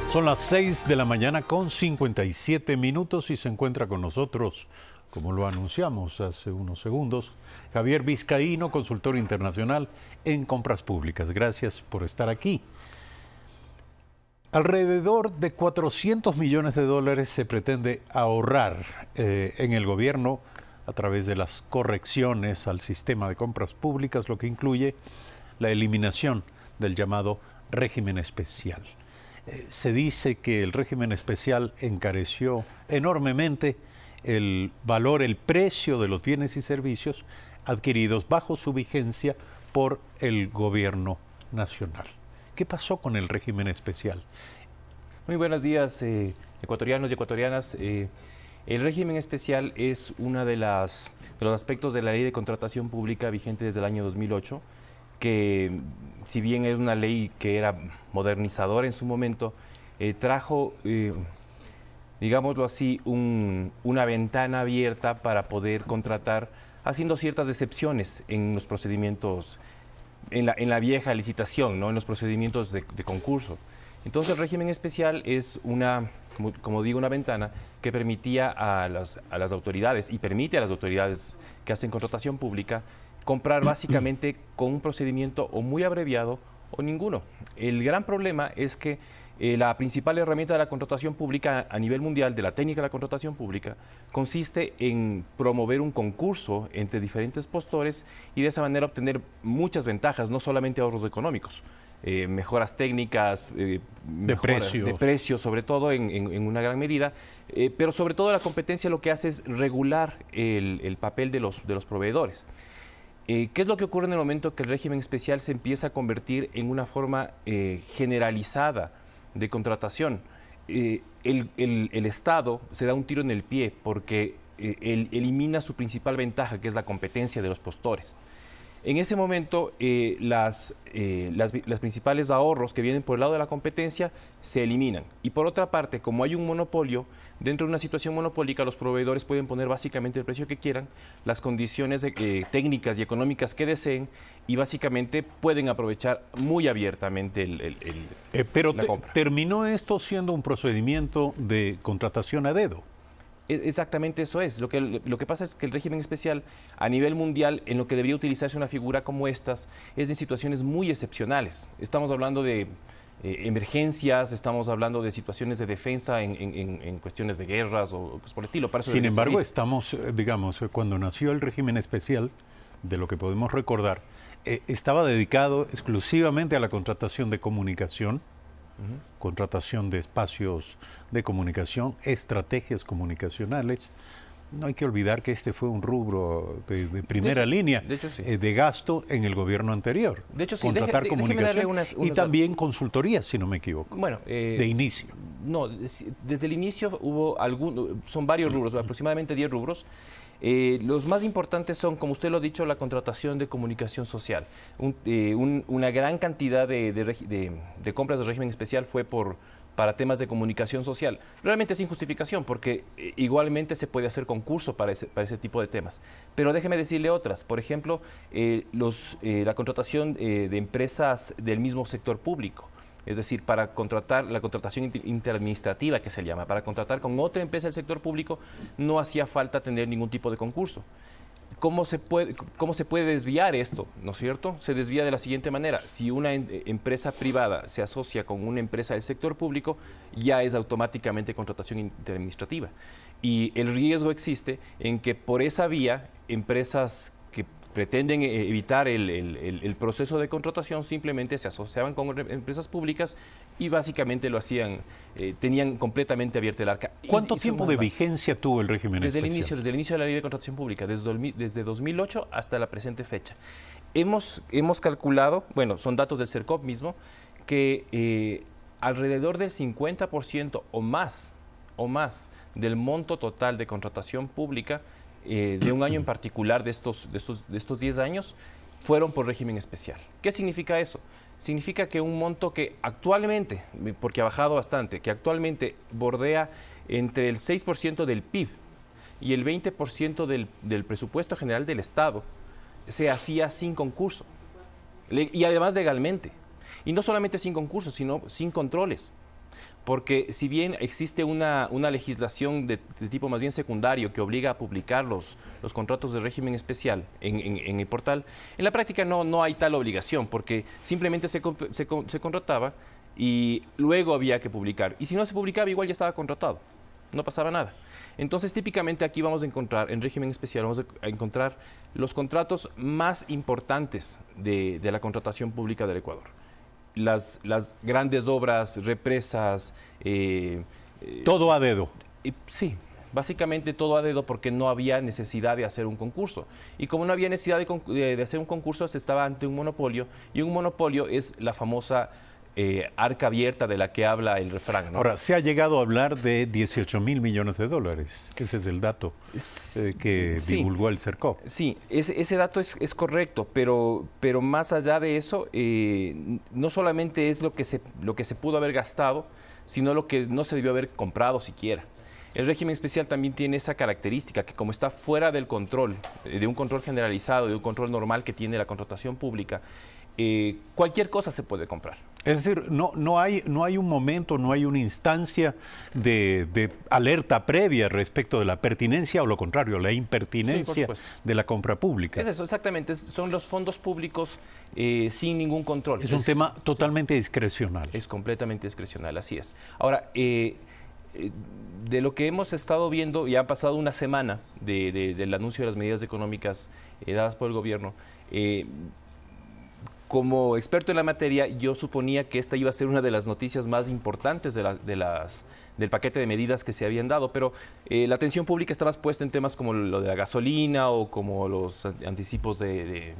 Son las 6 de la mañana con 57 minutos y se encuentra con nosotros, como lo anunciamos hace unos segundos, Javier Vizcaíno, consultor internacional en compras públicas. Gracias por estar aquí. Alrededor de 400 millones de dólares se pretende ahorrar en el gobierno a través de las correcciones al sistema de compras públicas, lo que incluye la eliminación del llamado régimen especial. Se dice que el régimen especial encareció enormemente el valor, el precio de los bienes y servicios adquiridos bajo su vigencia por el gobierno nacional. ¿Qué pasó con el régimen especial? Muy buenos días, ecuatorianos y ecuatorianas. El régimen especial es uno de los aspectos de la ley de contratación pública vigente desde el año 2008, que si bien es una ley que era modernizadora en su momento, trajo, digámoslo así, una ventana abierta para poder contratar, haciendo ciertas excepciones en los procedimientos, en la vieja licitación, ¿no? En los procedimientos de concurso. Entonces el régimen especial es como digo, una ventana que permitía a las autoridades, y permite a las autoridades que hacen contratación pública, comprar básicamente con un procedimiento o muy abreviado o ninguno. El gran problema es que la principal herramienta de la contratación pública a nivel mundial, de la técnica de la contratación pública, consiste en promover un concurso entre diferentes postores y de esa manera obtener muchas ventajas, no solamente ahorros económicos, mejoras técnicas, de precios, sobre todo en una gran medida, pero sobre todo la competencia lo que hace es regular el papel de los proveedores. ¿Qué es lo que ocurre en el momento que el régimen especial se empieza a convertir en una forma generalizada de contratación? El Estado se da un tiro en el pie porque él elimina su principal ventaja, que es la competencia de los postores. En ese momento, las principales ahorros que vienen por el lado de la competencia se eliminan. Y por otra parte, como hay un monopolio, dentro de una situación monopólica, los proveedores pueden poner básicamente el precio que quieran, las condiciones técnicas y económicas que deseen, y básicamente pueden aprovechar muy abiertamente la compra. ¿Terminó esto siendo un procedimiento de contratación a dedo? Exactamente eso es. Lo que pasa es que el régimen especial a nivel mundial, en lo que debería utilizarse una figura como estas, es en situaciones muy excepcionales. Estamos hablando de emergencias, estamos hablando de situaciones de defensa en cuestiones de guerras o cosas por el estilo. Sin embargo, estamos, digamos, cuando nació el régimen especial, de lo que podemos recordar, estaba dedicado exclusivamente a la contratación de comunicación, contratación de espacios de comunicación, estrategias comunicacionales. No hay que olvidar que este fue un rubro de primera línea de gasto en el gobierno anterior. De hecho, sí. Contratar comunicación y también consultoría, si no me equivoco, bueno, de inicio. No, desde el inicio hubo son varios rubros, aproximadamente 10 rubros. Los más importantes son, como usted lo ha dicho, la contratación de comunicación social. Una gran cantidad de compras de régimen especial fue para temas de comunicación social. Realmente sin justificación, porque igualmente se puede hacer concurso para ese tipo de temas. Pero déjeme decirle otras. Por ejemplo, la contratación de empresas del mismo sector público. Es decir, para contratar, la contratación interadministrativa, que se llama, para contratar con otra empresa del sector público, no hacía falta tener ningún tipo de concurso. ¿Cómo se puede desviar esto? ¿No es cierto? Se desvía de la siguiente manera. Si una empresa privada se asocia con una empresa del sector público, ya es automáticamente contratación interadministrativa. Y el riesgo existe en que por esa vía, empresas que pretenden evitar el proceso de contratación simplemente se asociaban con empresas públicas y básicamente lo hacían, tenían completamente abierta el arca. ¿Cuánto tiempo de vigencia tuvo el régimen especial? Desde el inicio de la ley de contratación pública, desde 2008 hasta la presente fecha. Hemos calculado, bueno, son datos del CERCOP mismo, que alrededor del 50% o más del monto total de contratación pública de un año en particular de estos 10 años fueron por régimen especial. ¿Qué significa eso? Significa que un monto que actualmente, porque ha bajado bastante, que actualmente bordea entre el 6% del PIB y el 20% del presupuesto general del Estado, se hacía sin concurso y además legalmente. Y no solamente sin concurso, sino sin controles. porque si bien existe una legislación de tipo más bien secundario que obliga a publicar los contratos de régimen especial en el portal, en la práctica no hay tal obligación, porque simplemente se contrataba y luego había que publicar. Y si no se publicaba, igual ya estaba contratado, no pasaba nada. Entonces, típicamente aquí vamos a encontrar, en régimen especial, vamos a encontrar los contratos más importantes de la contratación pública del Ecuador. Las grandes obras, represas. Todo a dedo. Sí, básicamente todo a dedo porque no había necesidad de hacer un concurso. Y como no había necesidad de hacer un concurso, se estaba ante un monopolio. Y un monopolio es la famosa arca abierta de la que habla el refrán, ¿no? Ahora, se ha llegado a hablar de 18.000 millones de dólares. Ese es el dato que divulgó el CERCOP. Sí, ese dato es correcto, pero más allá de eso, no solamente es lo que se pudo haber gastado, sino lo que no se debió haber comprado siquiera. El régimen especial también tiene esa característica que como está fuera del control, de un control generalizado, de un control normal que tiene la contratación pública, cualquier cosa se puede comprar. Es decir, no hay un momento, no hay una instancia de alerta previa respecto de la pertinencia o lo contrario, la impertinencia de la compra pública. Es eso, exactamente. Son los fondos públicos sin ningún control. Es un tema totalmente discrecional. Es completamente discrecional, así es. Ahora, de lo que hemos estado viendo, ya ha pasado una semana del anuncio de las medidas económicas dadas por el gobierno. Como experto en la materia, yo suponía que esta iba a ser una de las noticias más importantes del paquete de medidas que se habían dado, pero la atención pública está más puesta en temas como lo de la gasolina o como los anticipos del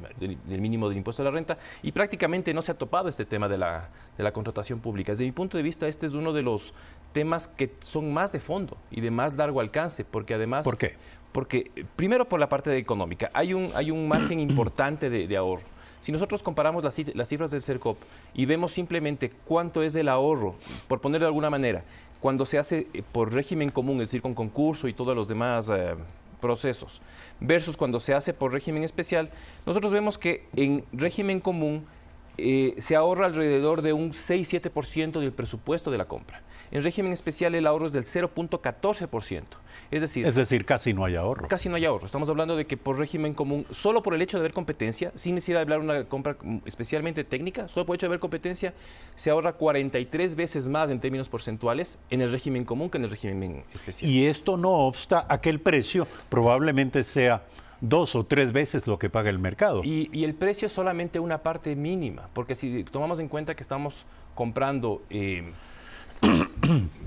mínimo del impuesto a la renta, y prácticamente no se ha topado este tema de la contratación pública. Desde mi punto de vista, este es uno de los temas que son más de fondo y de más largo alcance, porque además... ¿Por qué? Porque, primero, por la parte económica. Hay un margen importante de ahorro. Si nosotros comparamos las cifras del CERCOP y vemos simplemente cuánto es el ahorro, por ponerlo de alguna manera, cuando se hace por régimen común, es decir, con concurso y todos los demás procesos, versus cuando se hace por régimen especial, nosotros vemos que en régimen común se ahorra alrededor de un 6-7% del presupuesto de la compra. En régimen especial el ahorro es del 0.14%. Es decir, casi no hay ahorro. Casi no hay ahorro. Estamos hablando de que por régimen común, solo por el hecho de haber competencia, sin necesidad de hablar de una compra especialmente técnica, solo por el hecho de haber competencia, se ahorra 43 veces más en términos porcentuales en el régimen común que en el régimen especial. Y esto no obsta a que el precio probablemente sea 2 o 3 veces lo que paga el mercado. Y el precio es solamente una parte mínima, porque si tomamos en cuenta que estamos comprando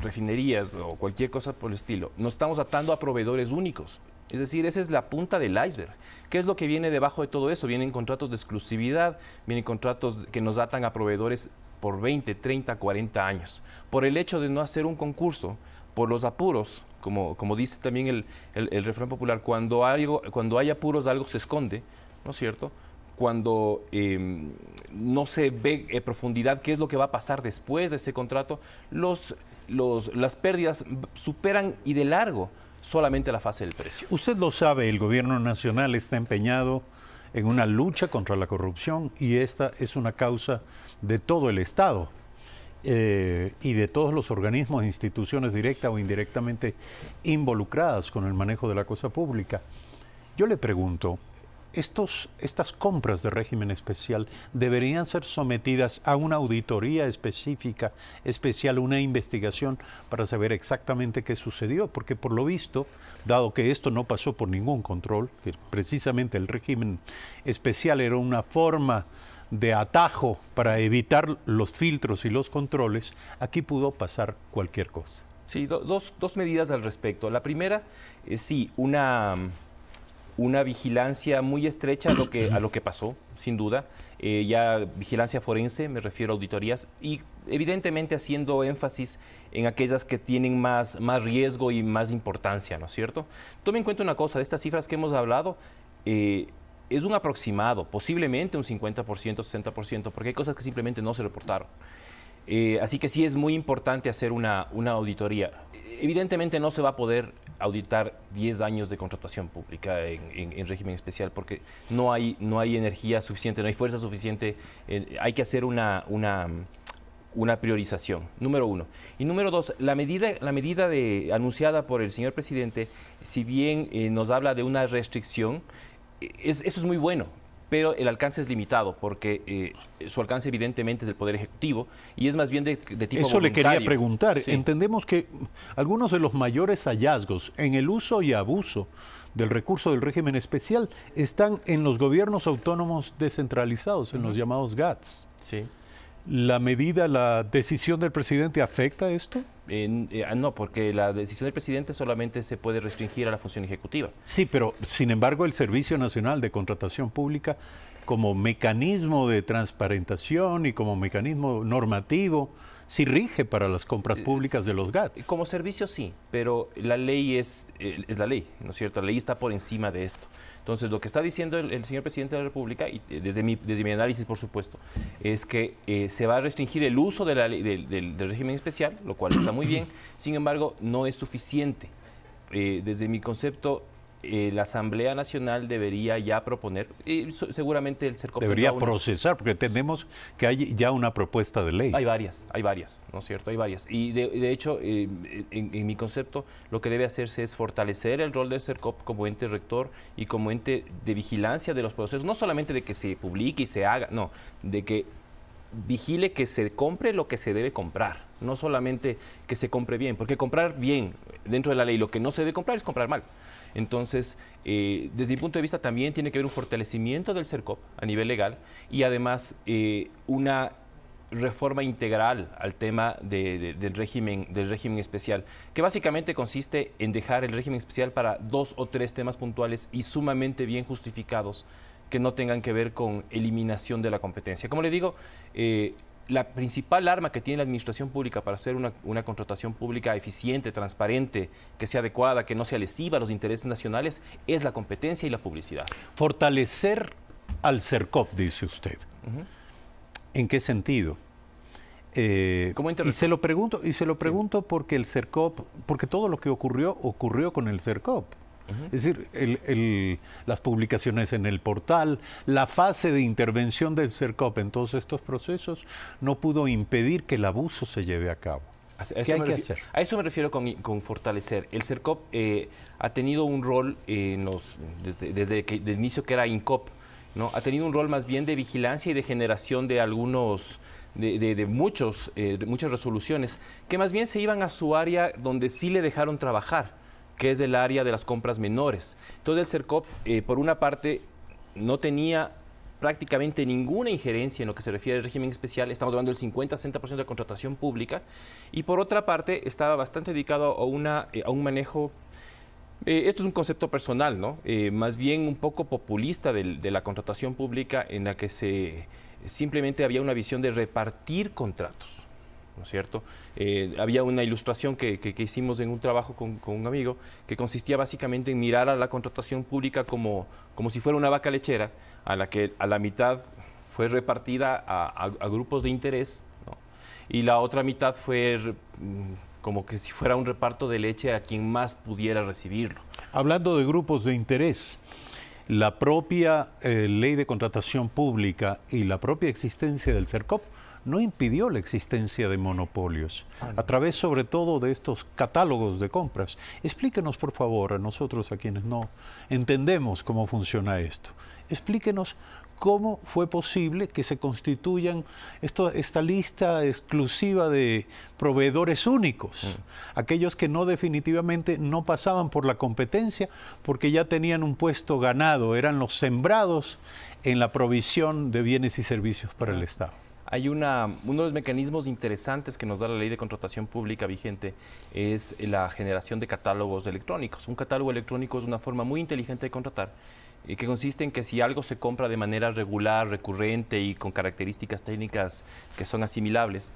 refinerías o cualquier cosa por el estilo, nos estamos atando a proveedores únicos. Es decir, esa es la punta del iceberg. ¿Qué es lo que viene debajo de todo eso? Vienen contratos de exclusividad, vienen contratos que nos atan a proveedores por 20, 30, 40 años. Por el hecho de no hacer un concurso, por los apuros, como dice también el refrán popular, cuando hay apuros algo se esconde, ¿no es cierto? Cuando no se ve profundidad qué es lo que va a pasar después de ese contrato, las pérdidas superan y de largo solamente la fase del precio. Usted lo sabe, el gobierno nacional está empeñado en una lucha contra la corrupción y esta es una causa de todo el Estado y de todos los organismos e instituciones directa o indirectamente involucradas con el manejo de la cosa pública. Yo le pregunto, estas compras de régimen especial deberían ser sometidas a una auditoría específica, especial, una investigación para saber exactamente qué sucedió, porque por lo visto, dado que esto no pasó por ningún control, que precisamente el régimen especial era una forma de atajo para evitar los filtros y los controles, aquí pudo pasar cualquier cosa. Sí, dos medidas al respecto. La primera es sí, una vigilancia muy estrecha a lo que pasó, sin duda. Ya vigilancia forense, me refiero a auditorías, y evidentemente haciendo énfasis en aquellas que tienen más riesgo y más importancia, ¿no es cierto? Tome en cuenta una cosa, de estas cifras que hemos hablado, es un aproximado, posiblemente un 50%, 60%, porque hay cosas que simplemente no se reportaron. Así que sí es muy importante hacer una auditoría. Evidentemente no se va a poder auditar 10 años de contratación pública en régimen especial porque no hay energía suficiente, no hay fuerza suficiente. Hay que hacer una priorización, número uno. Y número dos, la medida anunciada por el señor presidente, si bien nos habla de una restricción, eso es muy bueno, pero el alcance es limitado, porque su alcance evidentemente es del Poder Ejecutivo y es más bien de tipo Eso voluntario. le quería preguntar. Sí. Entendemos que algunos de los mayores hallazgos en el uso y abuso del recurso del régimen especial están en los gobiernos autónomos descentralizados, en los llamados GATS. Sí. ¿La medida, la decisión del presidente afecta esto? No, porque la decisión del presidente solamente se puede restringir a la función ejecutiva. Sí, pero sin embargo el Servicio Nacional de Contratación Pública, como mecanismo de transparentación y como mecanismo normativo, sí rige para las compras públicas de los GATS. Como servicio sí, pero la ley es la ley, ¿no es cierto? La ley está por encima de esto. Entonces, lo que está diciendo el señor presidente de la República, y desde mi análisis, por supuesto, es que se va a restringir el uso de la ley, del régimen especial, lo cual está muy bien. Sin embargo, no es suficiente. Desde mi concepto, la Asamblea Nacional debería ya proponer, seguramente el CERCOP debería procesar, porque entendemos que hay ya una propuesta de ley. Hay varias, ¿no es cierto? Hay varias. Y de hecho, en mi concepto, lo que debe hacerse es fortalecer el rol del CERCOP como ente rector y como ente de vigilancia de los procesos, no solamente de que se publique y se haga, no, de que vigile que se compre lo que se debe comprar, no solamente que se compre bien, porque comprar bien dentro de la ley, lo que no se debe comprar es comprar mal. Entonces, desde mi punto de vista también tiene que haber un fortalecimiento del CERCOP a nivel legal y además una reforma integral al tema del régimen especial, que básicamente consiste en dejar el régimen especial para 2 o 3 temas puntuales y sumamente bien justificados que no tengan que ver con eliminación de la competencia. Como le digo, la principal arma que tiene la administración pública para hacer una contratación pública eficiente, transparente, que sea adecuada, que no sea lesiva a los intereses nacionales, es la competencia y la publicidad. Fortalecer al CERCOP, dice usted. ¿En qué sentido? Y se lo pregunto porque el CERCOP, porque todo lo que ocurrió con el CERCOP. Es decir, las publicaciones en el portal, la fase de intervención del CERCOP en todos estos procesos no pudo impedir que el abuso se lleve a cabo. ¿Qué hay que hacer? A eso me refiero con fortalecer. El CERCOP ha tenido un rol desde el inicio que era INCOP, ¿no? Ha tenido un rol más bien de vigilancia y de generación de muchas resoluciones que más bien se iban a su área donde sí le dejaron trabajar, que es el área de las compras menores. Entonces el CERCOP, por una parte, no tenía prácticamente ninguna injerencia en lo que se refiere al régimen especial, estamos hablando del 50-60% de contratación pública, y por otra parte estaba bastante dedicado a un manejo, esto es un concepto personal, ¿no? Más bien un poco populista de la contratación pública, en la que simplemente había una visión de repartir contratos, ¿no es cierto? Había una ilustración que hicimos en un trabajo con un amigo que consistía básicamente en mirar a la contratación pública como si fuera una vaca lechera, a la que a la mitad fue repartida a grupos de interés, ¿no? Y la otra mitad fue como que si fuera un reparto de leche a quien más pudiera recibirlo. Hablando de grupos de interés, la propia ley de contratación pública y la propia existencia del CERCOP no impidió la existencia de monopolios, a través sobre todo de estos catálogos de compras. Explíquenos, por favor, a nosotros, a quienes no entendemos cómo funciona esto, explíquenos cómo fue posible que se constituyan esta lista exclusiva de proveedores únicos, aquellos que definitivamente no pasaban por la competencia porque ya tenían un puesto ganado, eran los sembrados en la provisión de bienes y servicios para el Estado. Hay uno de los mecanismos interesantes que nos da la ley de contratación pública vigente es la generación de catálogos electrónicos. Un catálogo electrónico es una forma muy inteligente de contratar, que consiste en que si algo se compra de manera regular, recurrente y con características técnicas que son asimilables,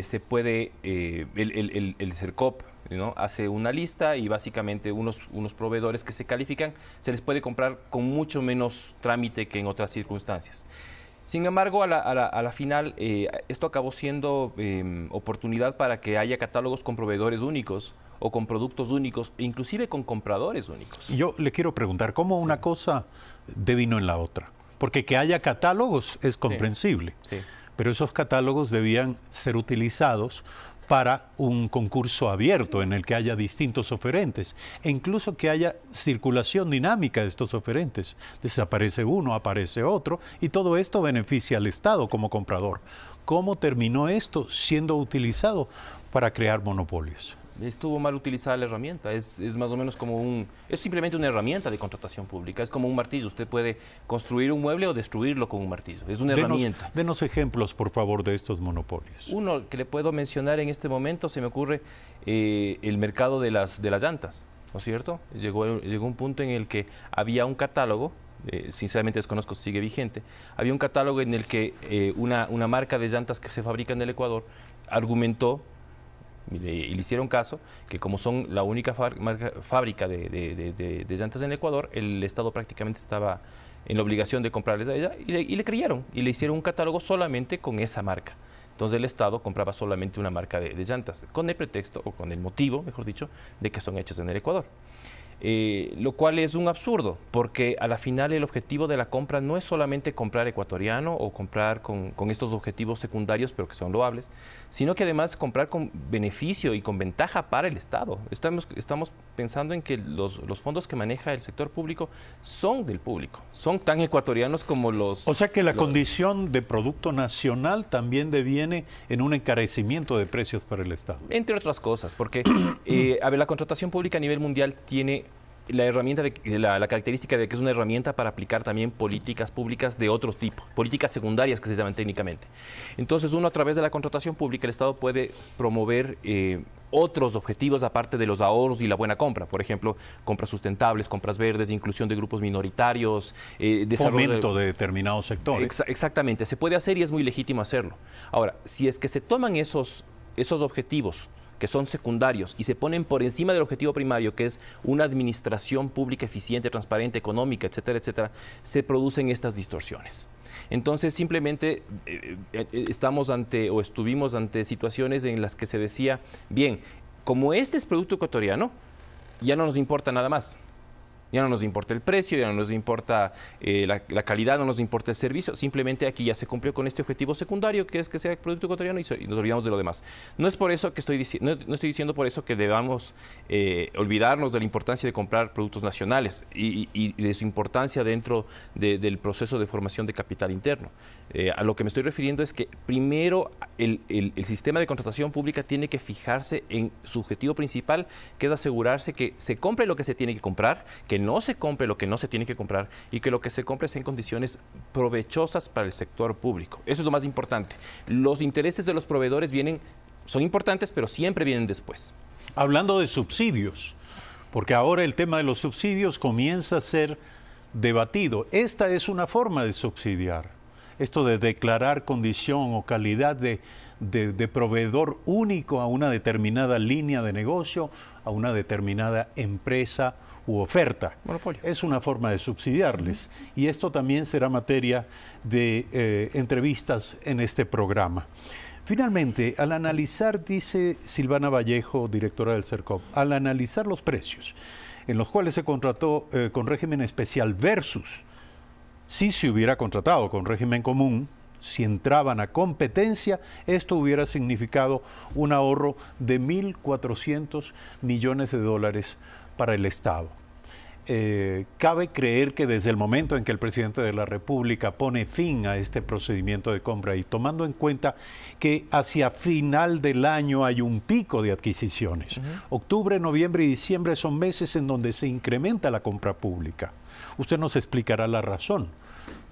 se puede, el CERCOP, ¿no?, hace una lista y básicamente unos proveedores que se califican se les puede comprar con mucho menos trámite que en otras circunstancias. Sin embargo, a la final, esto acabó siendo oportunidad para que haya catálogos con proveedores únicos o con productos únicos, e inclusive con compradores únicos. Yo le quiero preguntar, ¿cómo una cosa devino en la otra? Porque que haya catálogos es comprensible, pero esos catálogos debían ser utilizados para un concurso abierto en el que haya distintos oferentes e incluso que haya circulación dinámica de estos oferentes. Desaparece uno, aparece otro y todo esto beneficia al Estado como comprador. ¿Cómo terminó esto siendo utilizado para crear monopolios? Estuvo mal utilizada la herramienta, es más o menos como es simplemente una herramienta de contratación pública, es como un martillo, usted puede construir un mueble o destruirlo con un martillo, es una herramienta. Denos ejemplos, por favor, de estos monopolios. Uno que le puedo mencionar en este momento, se me ocurre el mercado de las llantas, ¿no es cierto? Llegó un punto en el que había un catálogo, sinceramente desconozco si sigue vigente, había un catálogo en el que una marca de llantas que se fabrica en el Ecuador argumentó, y le hicieron caso, que como son la única fábrica de llantas en el Ecuador, el Estado prácticamente estaba en la obligación de comprarles a ella y le creyeron y le hicieron un catálogo solamente con esa marca. Entonces el Estado compraba solamente una marca de llantas, con el pretexto, o con el motivo, mejor dicho, de que son hechas en el Ecuador. Lo cual es un absurdo, porque a la final el objetivo de la compra no es solamente comprar ecuatoriano o comprar con estos objetivos secundarios, pero que son loables, sino que además comprar con beneficio y con ventaja para el Estado. Estamos pensando en que los fondos que maneja el sector público son del público, son tan ecuatorianos como los... O sea que la condición de producto nacional también deviene en un encarecimiento de precios para el Estado. Entre otras cosas, porque a ver, la contratación pública a nivel mundial tiene la herramienta, la característica de que es una herramienta para aplicar también políticas públicas de otro tipo, políticas secundarias que se llaman técnicamente. Entonces uno a través de la contratación pública, el Estado puede promover otros objetivos aparte de los ahorros y la buena compra. Por ejemplo, compras sustentables, compras verdes, inclusión de grupos minoritarios, fomento de determinados sectores. Exactamente, se puede hacer y es muy legítimo hacerlo. Ahora, si es que se toman esos objetivos que son secundarios y se ponen por encima del objetivo primario, que es una administración pública eficiente, transparente, económica, etcétera, etcétera, se producen estas distorsiones. Entonces, simplemente estuvimos ante situaciones en las que se decía, bien, como este es producto ecuatoriano, ya no nos importa nada más. Ya no nos importa el precio, ya no nos importa la calidad, no nos importa el servicio, simplemente aquí ya se cumplió con este objetivo secundario, que es que sea producto ecuatoriano y nos olvidamos de lo demás. No es por eso que no estoy diciendo por eso que debamos olvidarnos de la importancia de comprar productos nacionales y de su importancia dentro del proceso de formación de capital interno. A lo que me estoy refiriendo es que primero el sistema de contratación pública tiene que fijarse en su objetivo principal, que es asegurarse que se compre lo que se tiene que comprar, que no se compre lo que no se tiene que comprar y que lo que se compre sea en condiciones provechosas para el sector público. Eso es lo más importante. Los intereses de los proveedores son importantes, pero siempre vienen después. Hablando de subsidios, porque ahora el tema de los subsidios comienza a ser debatido. Esta es una forma de subsidiar. Esto de declarar condición o calidad de proveedor único a una determinada línea de negocio, a una determinada empresa u oferta. Monopolio. Es una forma de subsidiarles. Y esto también será materia de entrevistas en este programa. Finalmente, al analizar, dice Silvana Vallejo, directora del CERCOP, al analizar los precios en los cuales se contrató con régimen especial versus si se hubiera contratado con régimen común, si entraban a competencia, esto hubiera significado un ahorro de 1.400 millones de dólares para el Estado. Cabe creer que desde el momento en que el presidente de la República pone fin a este procedimiento de compra y tomando en cuenta que hacia final del año hay un pico de adquisiciones, octubre, noviembre y diciembre son meses en donde se incrementa la compra pública. Usted nos explicará la razón.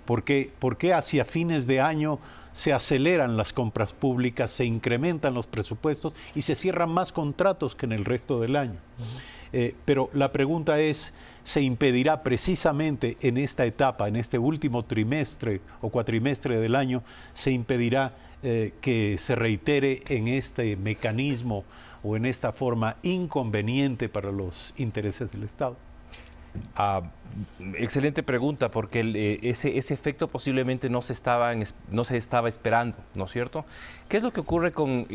¿Por qué hacia fines de año se aceleran las compras públicas, se incrementan los presupuestos y se cierran más contratos que en el resto del año? Pero la pregunta es, ¿se impedirá precisamente en esta etapa, en este último trimestre o cuatrimestre del año, se impedirá que se reitere en este mecanismo o en esta forma inconveniente para los intereses del Estado? Excelente pregunta, porque ese efecto posiblemente no se estaba esperando, ¿no es cierto? ¿Qué es lo que ocurre con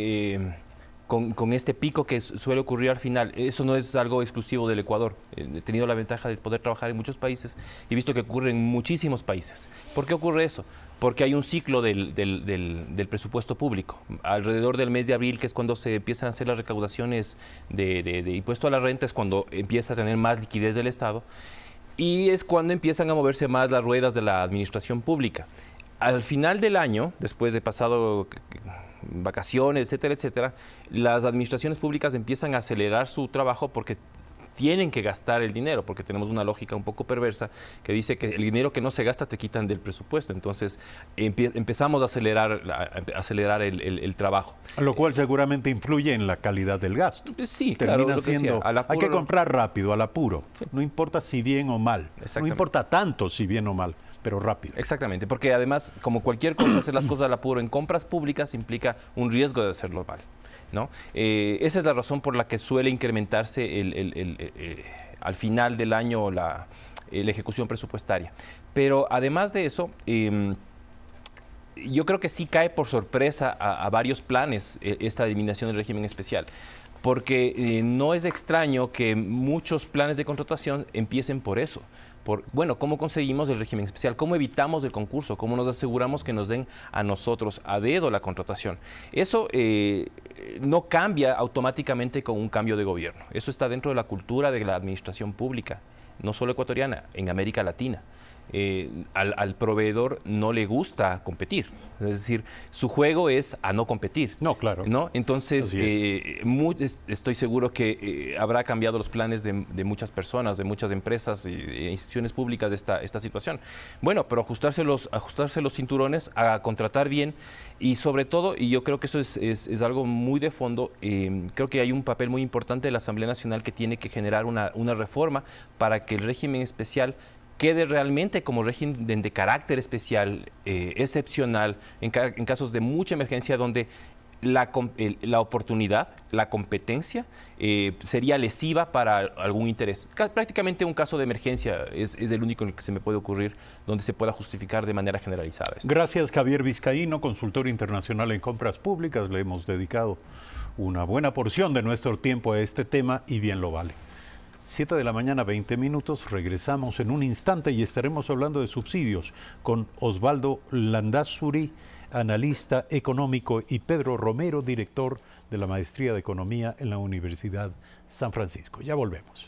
este pico que suele ocurrir al final? Eso no es algo exclusivo del Ecuador. He tenido la ventaja de poder trabajar en muchos países y he visto que ocurre en muchísimos países. ¿Por qué ocurre eso? porque hay un ciclo del presupuesto público. Alrededor del mes de abril, que es cuando se empiezan a hacer las recaudaciones de impuesto a la renta, es cuando empieza a tener más liquidez del Estado y es cuando empiezan a moverse más las ruedas de la administración pública. Al final del año, después de pasado vacaciones, etcétera, etcétera, las administraciones públicas empiezan a acelerar su trabajo porque tienen que gastar el dinero, porque tenemos una lógica un poco perversa que dice que el dinero que no se gasta te quitan del presupuesto. Entonces empezamos a acelerar el trabajo. Lo cual seguramente influye en la calidad del gasto. Sí, termina claro, siendo, hay que comprar rápido, al apuro. Sí. No importa si bien o mal. No importa tanto si bien o mal, pero rápido. Exactamente, porque además, como cualquier cosa, hacer las cosas al apuro en compras públicas implica un riesgo de hacerlo mal, ¿no? Esa es la razón por la que suele incrementarse al final del año la ejecución presupuestaria. Pero además de eso, yo creo que sí cae por sorpresa a varios planes esta eliminación del régimen especial, porque no es extraño que muchos planes de contratación empiecen por eso. Bueno, ¿cómo conseguimos el régimen especial? ¿Cómo evitamos el concurso? ¿Cómo nos aseguramos que nos den a nosotros a dedo la contratación? Eso no cambia automáticamente con un cambio de gobierno. Eso está dentro de la cultura de la administración pública, no solo ecuatoriana, en América Latina. Al proveedor no le gusta competir, es decir, su juego es a no competir. No, claro. ¿No? Entonces, estoy seguro que habrá cambiado los planes de muchas personas, de muchas empresas e instituciones públicas de esta situación. Bueno, pero ajustarse los cinturones, a contratar bien y sobre todo, y yo creo que eso es algo muy de fondo, creo que hay un papel muy importante de la Asamblea Nacional que tiene que generar una reforma para que el régimen especial quede realmente como régimen de carácter especial, excepcional, en casos de mucha emergencia donde la oportunidad, la competencia, sería lesiva para algún interés. Prácticamente un caso de emergencia es el único en el que se me puede ocurrir donde se pueda justificar de manera generalizada esto. Gracias, Javier Vizcaíno, consultor internacional en compras públicas. Le hemos dedicado una buena porción de nuestro tiempo a este tema y bien lo vale. 7 de la mañana, 20 minutos. Regresamos en un instante y estaremos hablando de subsidios con Osvaldo Landázuri, analista económico, y Pedro Romero, director de la Maestría de Economía en la Universidad San Francisco. Ya volvemos.